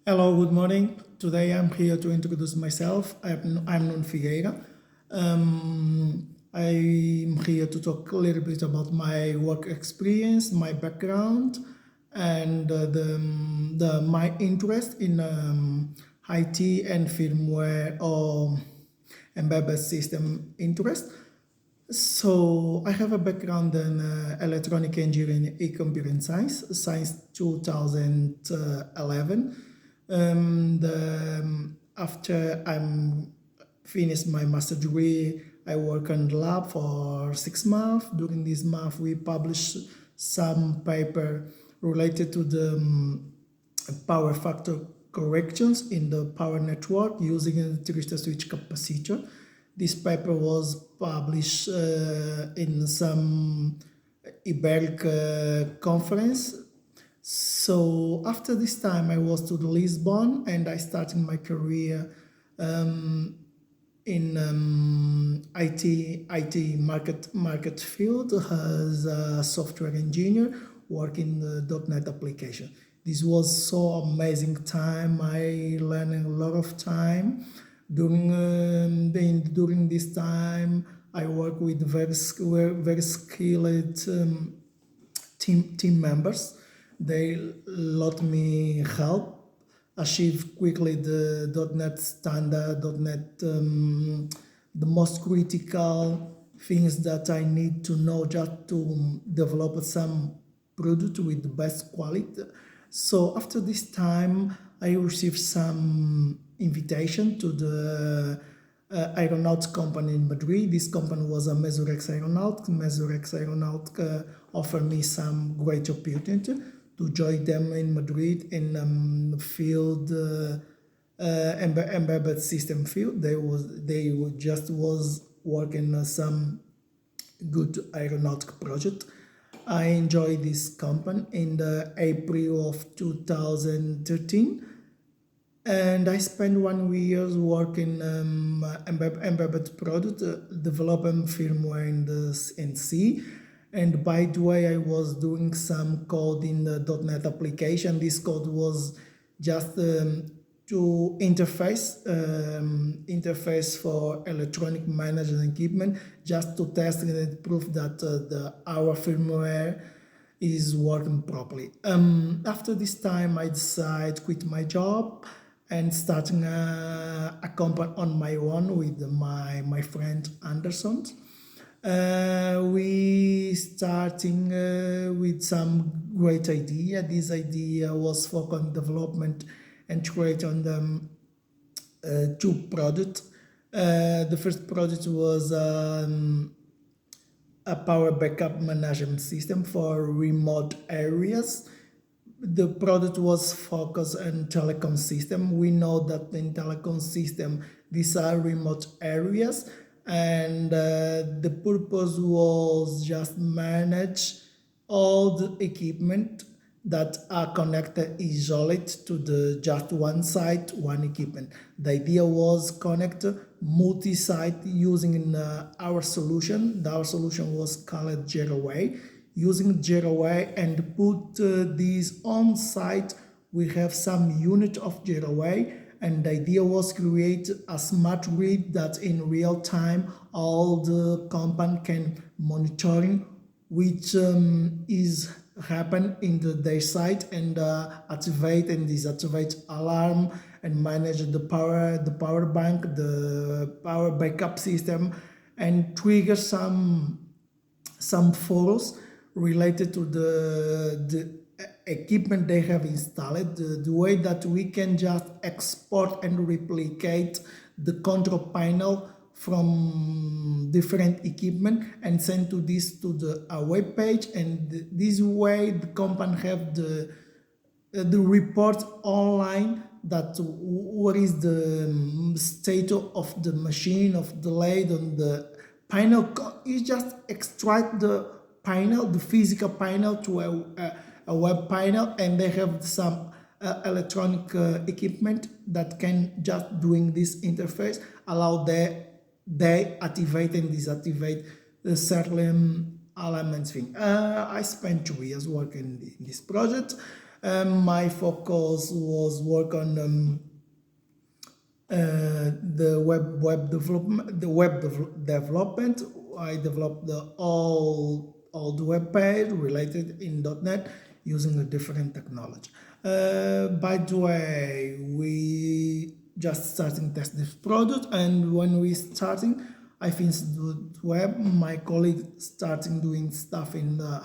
Hello, good morning. Today I'm here to introduce myself. I'm Nuno Figueira. I'm here to talk a little bit about my work experience, my background, and my interest in IT and firmware or embedded system interest. So I have a background in electronic engineering and computer science since 2011. After I'm finished my master degree, I work in the lab for 6 months. During this month, we publish some paper related to the power factor corrections in the power network using a thyristor switch capacitor. This paper was published in some Iberic conference. So after this time, I was to Lisbon and I started my career in IT market field as a software engineer working the .NET application. This was so amazing time. I learned a lot of time. During this time, I work with very skilled team members. They let me help achieve quickly the .NET standard, .NET, the most critical things that I need to know just to develop some product with the best quality. So after this time, I received some invitation to the aeronaut company in Madrid. This company was a Mesurex aeronaut. Mesurex aeronaut offered me some great opportunity to join them in Madrid in the field embedded system field. They just was working on some good aeronautic project. I enjoyed this company in the April of 2013, and I spent 1 year working embedded product, developing firmware in C. And by the way, I was doing some code in the .NET application. This code was just to interface for electronic management equipment, just to test and prove that our firmware is working properly. After this time, I decided to quit my job and starting a company on my own with my friend Anderson. We starting with some great idea. This idea was focused on development and create on the two products. The first product was a power backup management system for remote areas. The product was focused on telecom system. We know that in telecom system, these are remote areas, and the purpose was just manage all the equipment that are connected isolated to the just one site, one equipment. The idea was connect multi-site using our solution. Our solution was called Jetaway. Using Jetaway and put these on site, we have some unit of Jetaway, and the idea was create a smart grid that in real time all the company can monitoring which is happen in their site and activate and disactivate alarm and manage the power bank, the power backup system, and trigger some photos related to the equipment they have installed, the way that we can just export and replicate the control panel from different equipment and send to a web page, and this way the company have the report online that what is the state of the machine, of the LED on the panel. You just extract the panel, the physical panel, to a web panel, and they have some electronic equipment that can just doing this interface, allow they activate and deactivate the certain elements thing. I spent 2 years working in this project. My focus was work on the web development. Development. I developed all the web page related in .NET using a different technology. By the way, we just starting test this product, and when we starting, I finished the web. My colleague starting doing stuff in the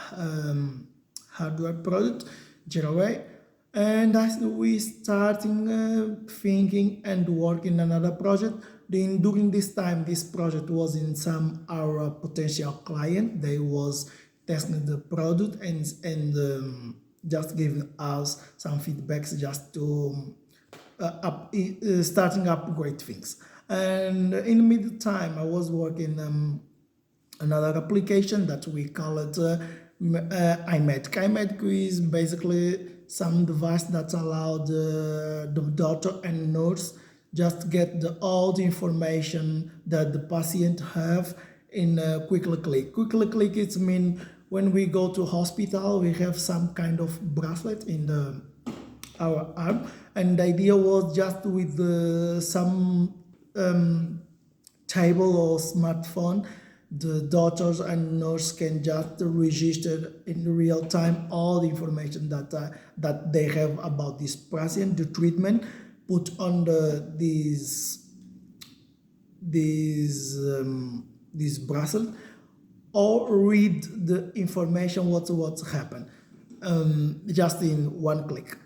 hardware product, Jira, and as we starting thinking and working another project. Then during this time, this project was in some our potential client. They was testing the product and just giving us some feedbacks just to starting upgrade things. And in the meantime, I was working another application that we call it iMedic. iMedic is basically some device that allowed the doctor and nurse just get all the information that the patient have in a quickly click. Quickly click, it's mean when we go to hospital, we have some kind of bracelet in our arm, and the idea was just with some table or smartphone, the doctors and nurse can just register in real time all the information that they have about this patient, the treatment, put on this bracelet, or read the information what's happened just in one click.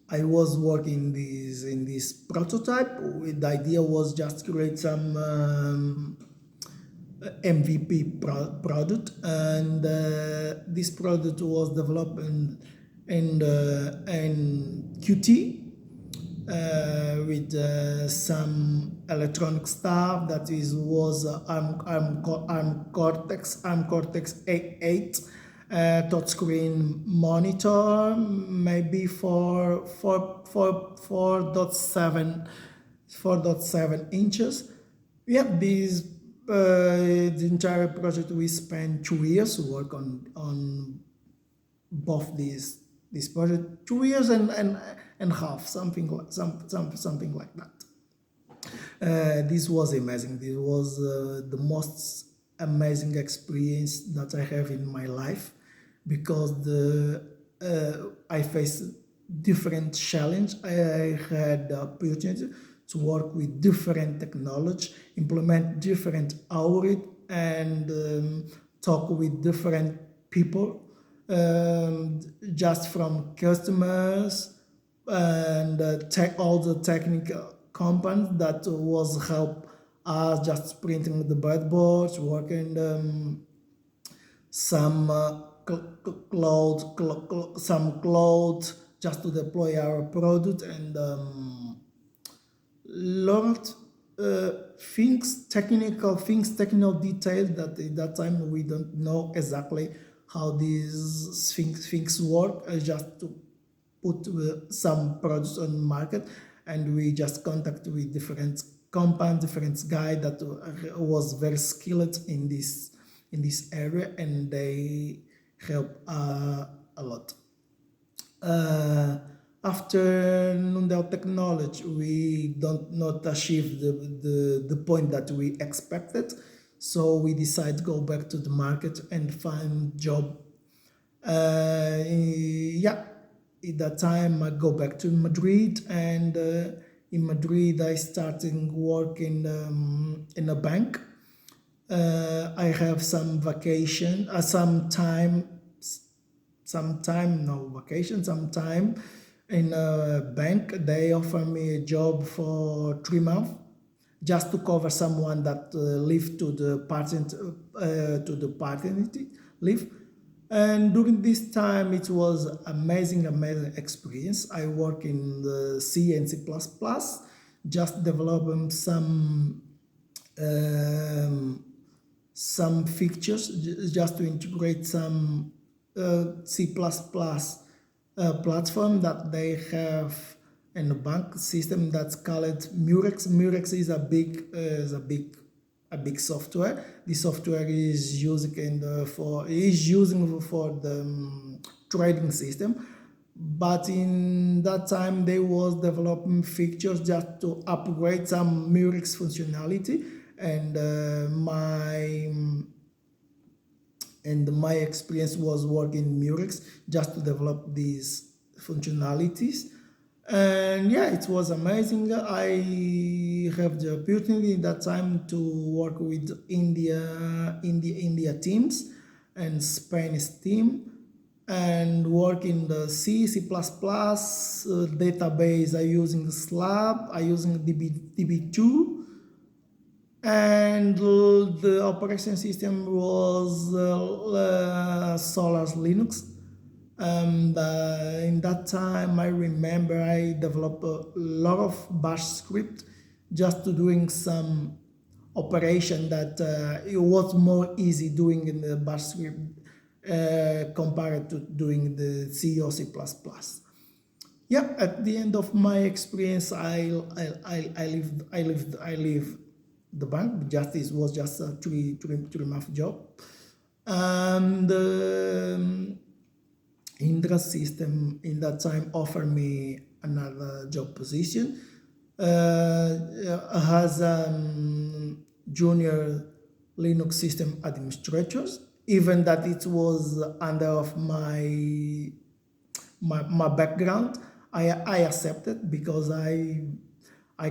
I was working in this prototype. The idea was just create some MVP product, and this product was developed in Qt with some electronic stuff that was ARM Cortex A8 touchscreen monitor, maybe for 4.7 inches. Yeah, this the entire project we spent 2 years to work on both this project, 2 years and half, something like something like that. This was amazing. This was the most amazing experience that I have in my life, because I faced different challenge. I had the opportunity to work with different technology, implement different algorithm, and talk with different people, just from customers and all the technical components that was help us just printing the breadboards, working some cloud just to deploy our product, and learned technical details that at that time we don't know exactly how these things work. Just to put some products on the market, and we just contact with different companies, different guy that was very skilled in this area, and they help a lot. After Nuno technology, we don't not achieve the point that we expected, so we decide to go back to the market and find job. Yeah, at that time I go back to Madrid, and in Madrid I started working in a bank. I have some vacation, some time in a bank. They offer me a job for 3 months, just to cover someone that leave to the paternity leave. And during this time, it was amazing experience. I work in the C and C++, just developing some features, just to integrate some C++ platform that they have in the bank system that's called Murex. Murex is a big software. The software is using for the trading system. But in that time, they was developing features just to upgrade some Murex functionality, and my experience was working Murex just to develop these functionalities. And yeah, it was amazing. I have the opportunity that time to work with India teams and Spanish team, and work in the C++ database. I using Slab, I using DB2, and the operation system was Solar's Linux. And in that time, I remember I developed a lot of bash script just to doing some operation that it was more easy doing in the bash script compared to doing the C or C++. Yeah, at the end of my experience, I lived the bank. Just it was just a three-month job, and Indra system in that time offered me another job position as junior Linux system administrators, even that it was under of my background. I accepted because I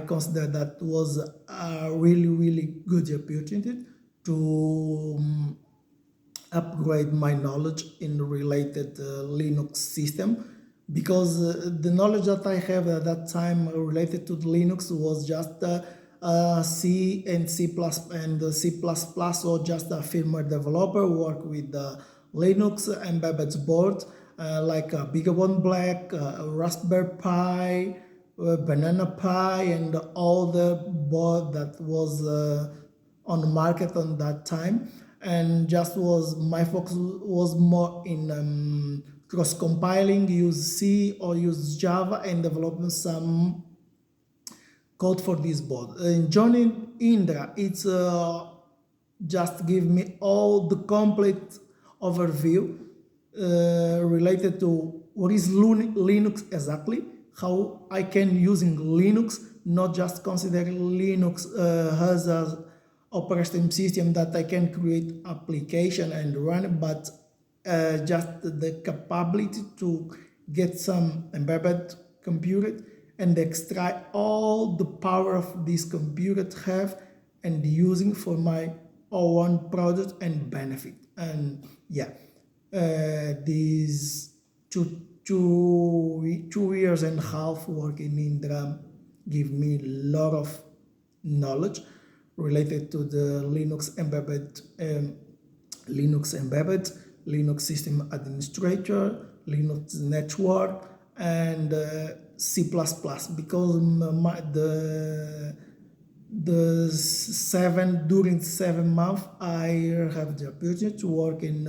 consider that was a really good opportunity to upgrade my knowledge in related Linux system, because the knowledge that I have at that time related to the Linux was just C and C++ and C++, or just a firmware developer, work with Linux embedded board like a BeagleBone Black, Raspberry Pi, Banana Pi, and all the board that was on the market on that time. And just was my focus was more in cross compiling, use C or use Java, and developing some code for this board. Joining Indra, it's just give me all the complete overview related to what is Linux exactly, how I can using Linux, not just consider Linux as a operating system that I can create application and run, but just the capability to get some embedded computer and extract all the power of this computer have and using for my own product and benefit. And yeah, these two years and a half working in Indra give me a lot of knowledge related to the Linux embedded, Linux system administrator, Linux network, and C++, because during 7 months I have the opportunity to work in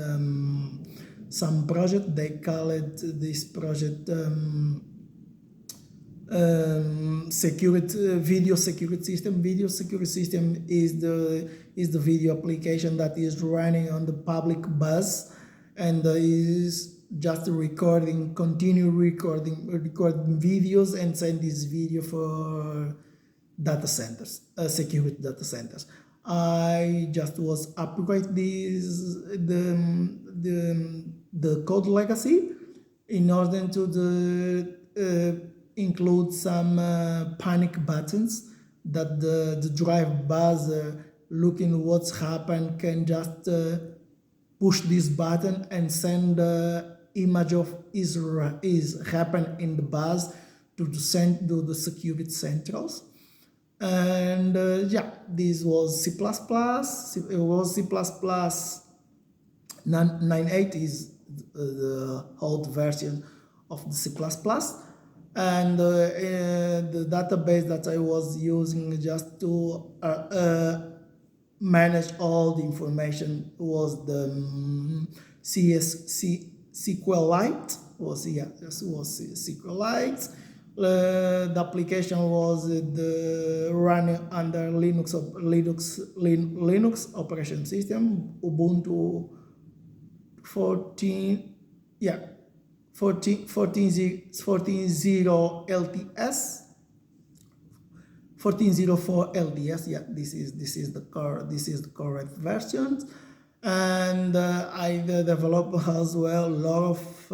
some project. They call it this project video security system. Video security system is the video application that is running on the public bus, and is just continue recording videos and send this video for data centers, security data centers. I just was upgrade the code legacy in order to include some panic buttons that the drive bus looking what's happened can just push this button and send the image of is happen in the bus to the security centrals. And yeah, this was C++. It was C++ 9.8 is the old version of the C++. And the database that I was using just to manage all the information was the SQLite. Was SQLite. The application was running under Linux operation system, Ubuntu 14. Yeah, 14.0 LTS, 14.04 LDS. Yeah, this is the correct version. And I develop as well a lot of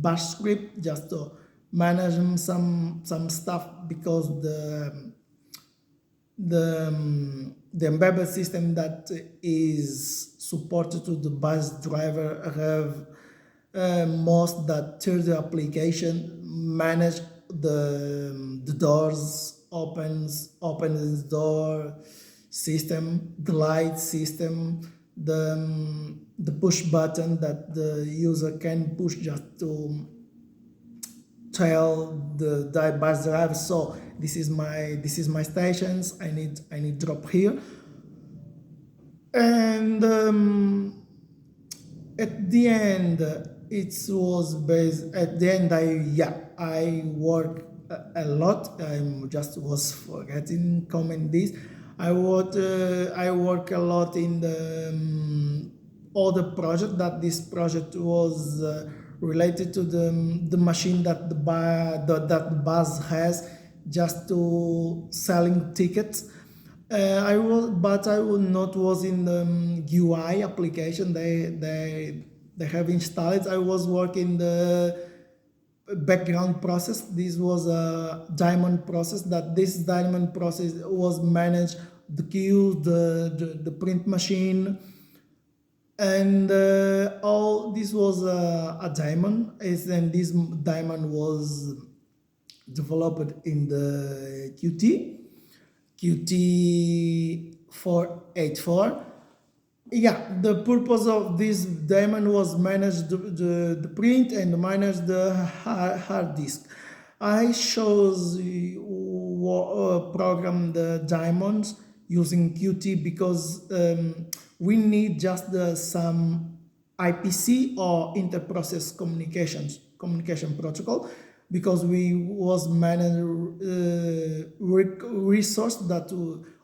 bash script just to manage some stuff, because the embedded system that is supported to the bus driver have most that third application manage the doors, opens door system, the light system, the push button that the user can push just to tell the bus driver, so this is my stations, I need drop here. And at the end it was based at the end I work a lot. I just was forgetting comment this. I work a lot in the other project, that this project was related to the machine that the bus has, just to selling tickets. I was not was in the UI application they have installed. I was working the background process. This was a diamond process. That this diamond process was managed the queues, the print machine, and all this was a diamond. And this diamond was developed in the QT484. Yeah, the purpose of this diamond was manage the print and manage the hard disk. I chose program the diamonds using Qt because we need just some IPC or inter-process communication protocol, because we was manage resource that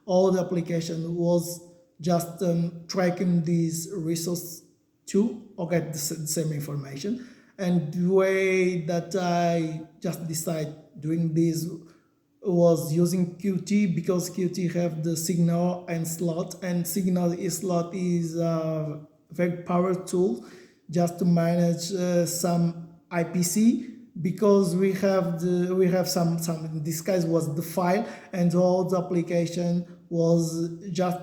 all the application was just tracking these resources to or get the same information. And the way that I just decide doing this was using Qt, because Qt have the signal and slot, and slot is a very powerful tool just to manage some IPC, because we have some in this case was the file, and all the application was just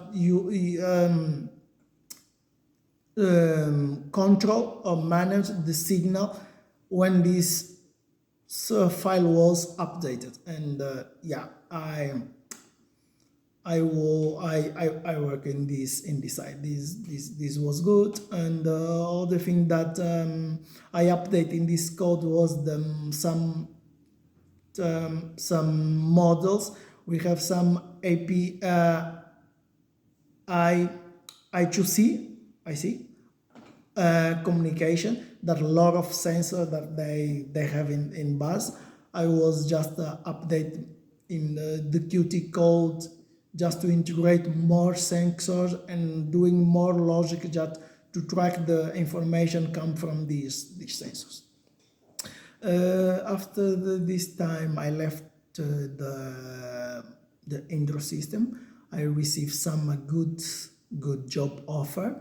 control or manage the signal when this file was updated. And yeah, I work in this side. This was good. And other thing that I update in this code was some models. We have some API I2C, I see, communication, that a lot of sensors that they have in bus. I was just update in the Qt code just to integrate more sensors and doing more logic just to track the information come from these sensors. After this time, I left the Indro system. I received some good job offer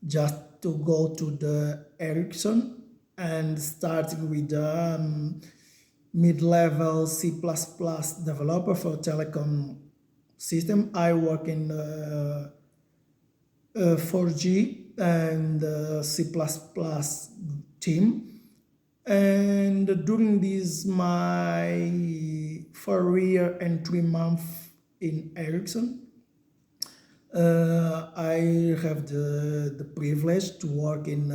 just to go to the Ericsson and starting with the mid-level C++ developer for telecom system. I work in 4G and C++ team. And during this my 4 year and 3 months in Ericsson, I have the privilege to work in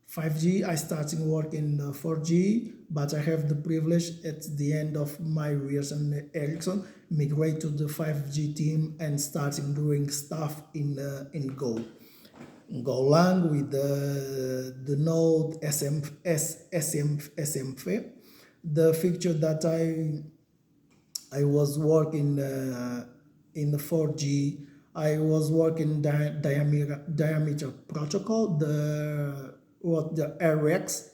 5G. I started work in 4G, but I have the privilege at the end of my years in Ericsson migrate to the 5G team and starting doing stuff in Golang with the node SMF. The feature that I was working in the 4G, I was working diameter protocol. what the RX,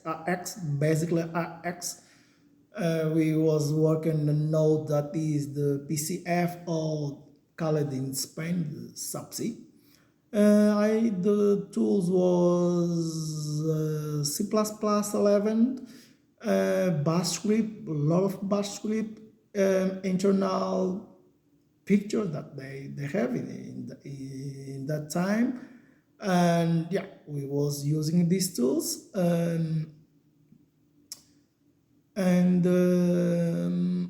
basically RX. We was working the node that is the PCF, or called in Spain the subsea. The tools was C++11, bash script, a lot of bash script, internal picture that they have in that time. And yeah, we was using these tools. And the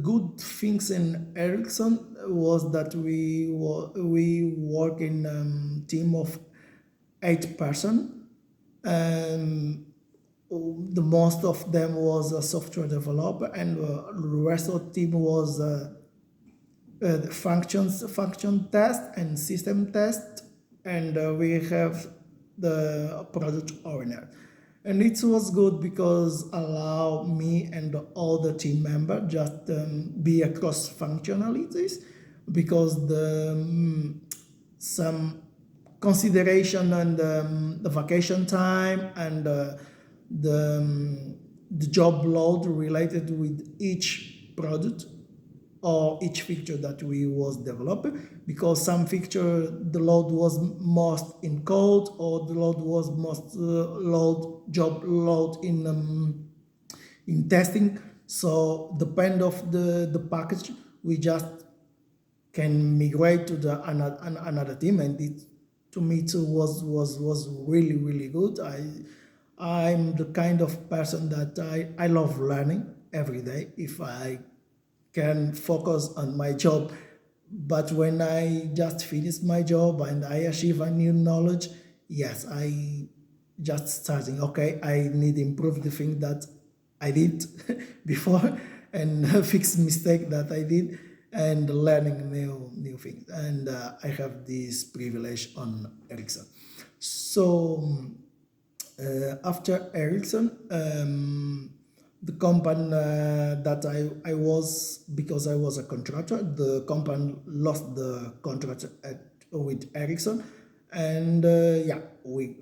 good things in Ericsson was that we work in team of 8 person. The most of them was a software developer, and the rest of the team was function test and system test, and we have the product owner. And it was good because allow me and all the team member just be across functionalities, because some consideration and the vacation time and the job load related with each product or each feature that we was developing, because some feature the load was most in code, or the load was most job load in testing. So depend of the package, we just can migrate to the another team, and it to me too was really good. I'm the kind of person that I love learning every day if I can focus on my job. But when I just finish my job and I achieve a new knowledge, yes, I just starting, okay, I need to improve the thing that I did before, and fix mistake that I did, and learning new things. And I have this privilege on Ericsson. So after Ericsson, the company that I was, because I was a contractor, the company lost the contract with Ericsson, and yeah, we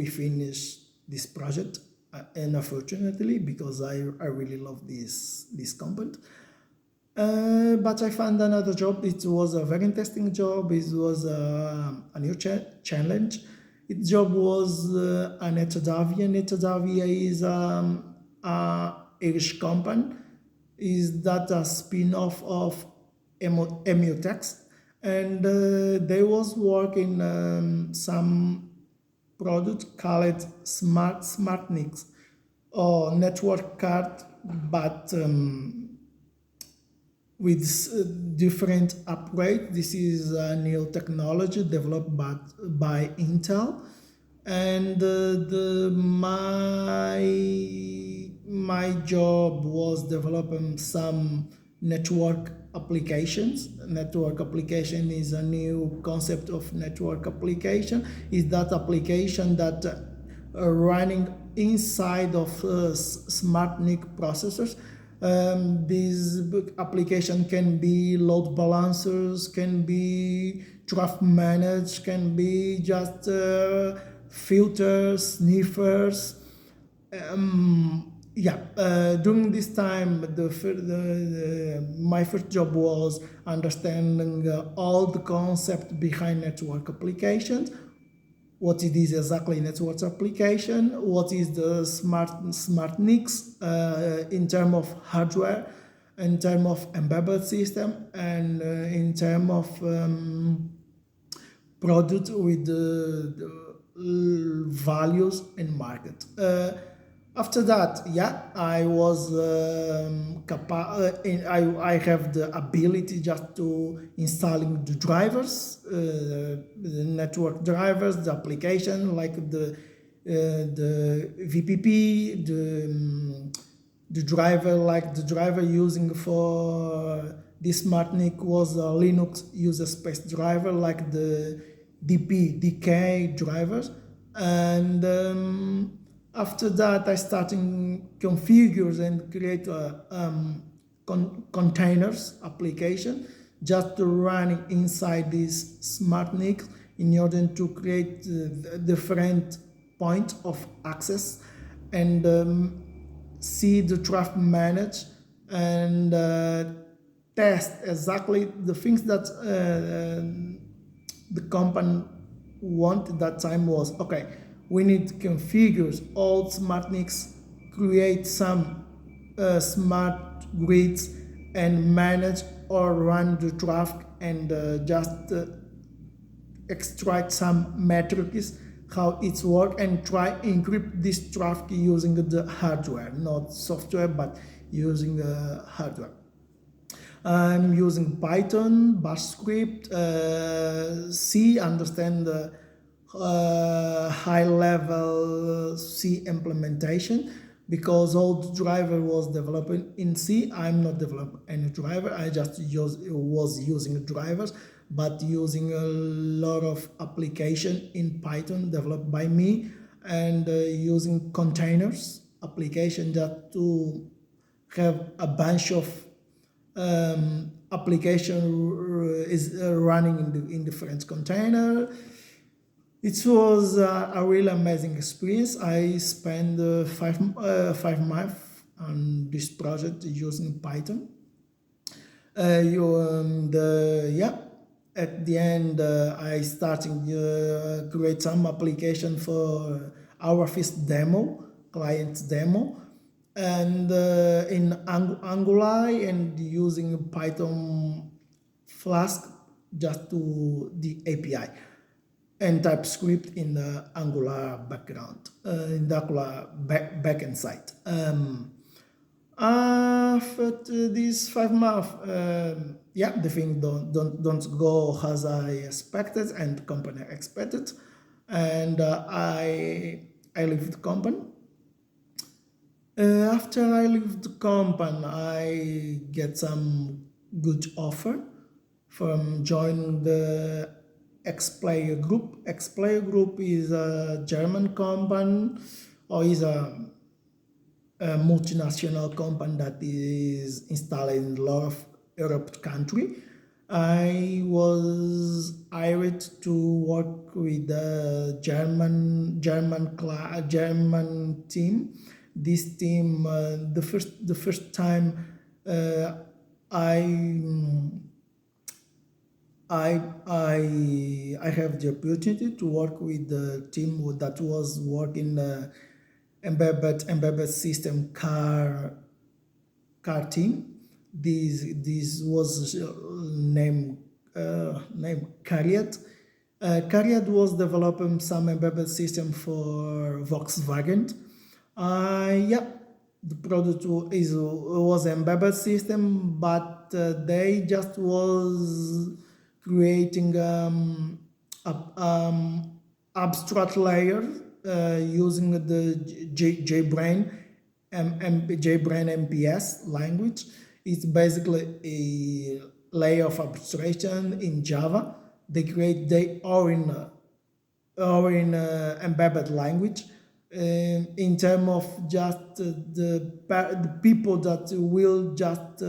finish this project, and unfortunately, because I really love this company. But I found another job. It was a very interesting job. It was a new challenge. Its job was a Netodavia. Netodavia is Irish company. Is that a spin-off of Emutex? And they was working some product called SmartNICs, or network card, but with different upgrade. This is a new technology developed by Intel, and my job was developing some network applications. Network application is a new concept of network application. Is that application that running inside of smart NIC processors. This application can be load balancers, can be traffic managed, can be just filters, sniffers. During this time, my first job was understanding all the concept behind network applications. What it is exactly network application, what is the smart NICs in terms of hardware, in terms of embedded system, and in terms of product with the values in market. After that, yeah, I was I have the ability just to installing the drivers, the network drivers, the application like the VPP, the driver, like the driver using for this smart NIC was a Linux user space driver, like the DK drivers. And after that, I started configure and create containers application just to run inside this smart NIC in order to create different point of access and see the traffic manage and test exactly the things that the company wanted that time was okay. We need to configure all smart NICs, create some smart grids, and manage or run the traffic and just extract some metrics how it's work and try encrypt this traffic using the hardware, not software but using hardware. I'm using Python, Bash script, C, understand the high level C implementation because all the driver was developed in C. I'm not developing any driver, I just was using drivers, but using a lot of application in Python developed by me and using containers application that to have a bunch of application is running in the French container. It was a really amazing experience. I spent 5 months on this project using Python. Yeah, at the end, I started create some application for our first demo, client demo, and in Angular and using Python Flask just to the API and TypeScript in the Angular background, in the Angular backend side. After these 5 months, yeah, the thing don't go as I expected and company expected, and I leave the company. After I leave the company, I get some good offer from joining the X-Player Group. X-Player Group is a German company or is a multinational company that is installed in a lot of Europe country. I was hired to work with the German team. This team, the first time I have the opportunity to work with the team that was working embedded system car team. This was named Cariad. Cariad was developing some embedded system for Volkswagen. Yeah, the product was embedded system, but they just was creating abstract layer using the JBrain MPS language. It's basically a layer of abstraction in Java. They create their own embedded language in terms of just the people that will just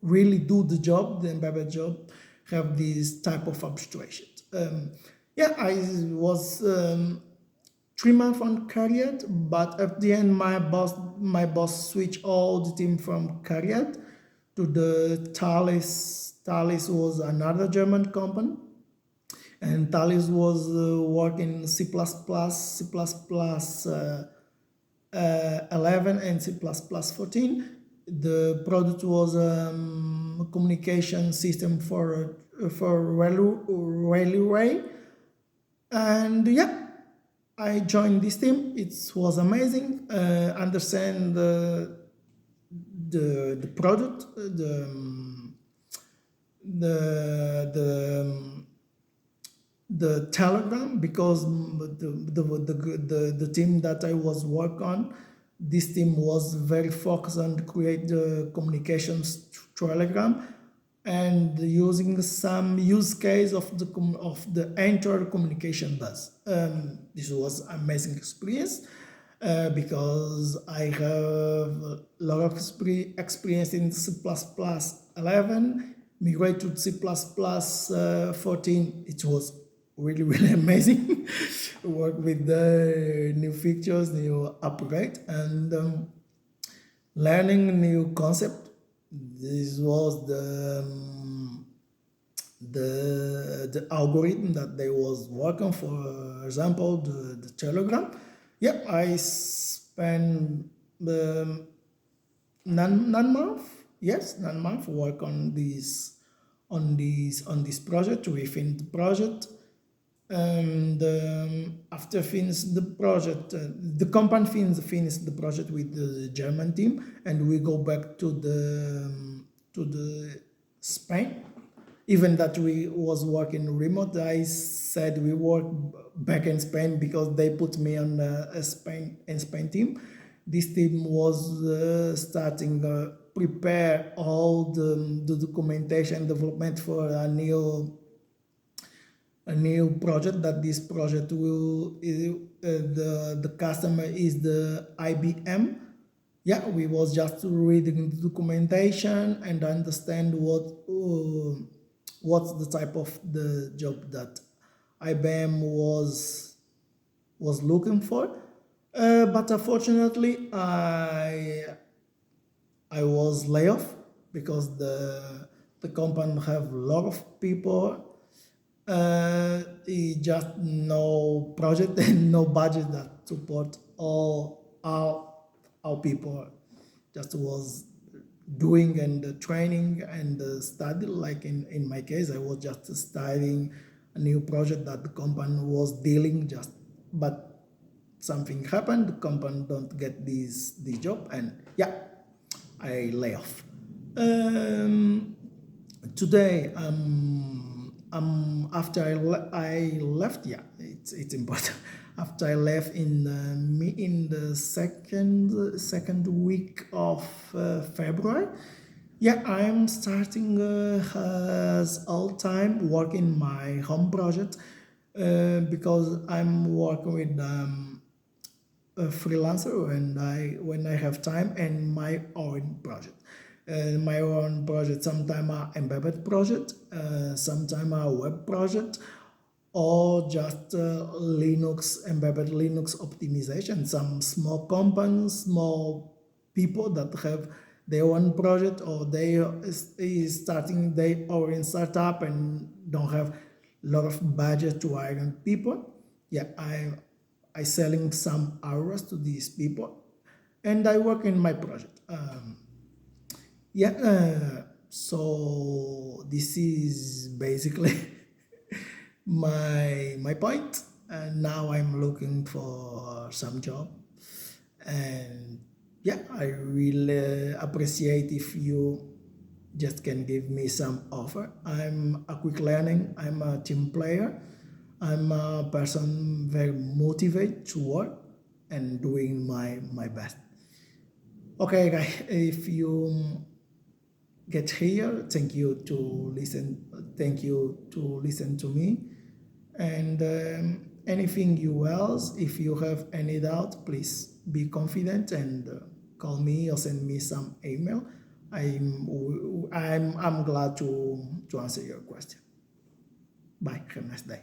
really do the job, the embedded job, have this type of abstraction. Yeah, I was 3 months on Cariad, but at the end my boss switched all the team from Cariad to the Thales. Thales was another German company, and Thales was working C++, C++ 11 and C++ 14. The product was a communication system for railway, and yeah, I joined this team. It was amazing. Understand the product, the Telegram, because the team that I was work on, this team was very focused on create the communications Telegram and using some use case of the entire communication bus. This was amazing experience because I have a lot of experience in C++ 11, migrate to C++ 14. It was really amazing. Work with the new features, new upgrade, and learning new concept. This was the algorithm that they was working, for example, the Telegram. Yep, I spent um, nine month, yes, 9 month work on this project. We finished the project, and after finish the project, the company finished the project with the German team, and we go back to the Spain. Even that we was working remote, I said we work back in Spain because they put me on a Spain team. This team was starting prepare all the documentation development for a new project. That this project will the customer is the IBM. Yeah, we was just reading the documentation and understand what's the type of the job that IBM was looking for. But unfortunately, I was laid off because the company have a lot of people. Just no project and no budget that support all our people. Just was doing and training and study. Like in my case, I was just studying a new project that the company was dealing. But something happened. The company don't get this job, and yeah, I lay off. Um, Today, after I left, yeah, it's important. After I left in the second week of February, yeah, I'm starting as all time working my home project, because I'm working with a freelancer when I have time, and my own project. My own project sometimes are embedded project, sometimes are web project, or just embedded Linux optimization. Some small companies, small people that have their own project, or they is starting their own startup and don't have a lot of budget to hire people. Yeah, I selling some hours to these people, and I work in my project. Yeah, so this is basically my point. And now I'm looking for some job, and yeah, I really appreciate if you just can give me some offer. I'm a quick learning. I'm a team player. I'm a person very motivated to work and doing my best. Okay, guys, if you get here, thank you to listen. Thank you to listen to me. And anything you else, if you have any doubt, please be confident and call me or send me some email. I'm glad to answer your question. Bye. Have a nice day.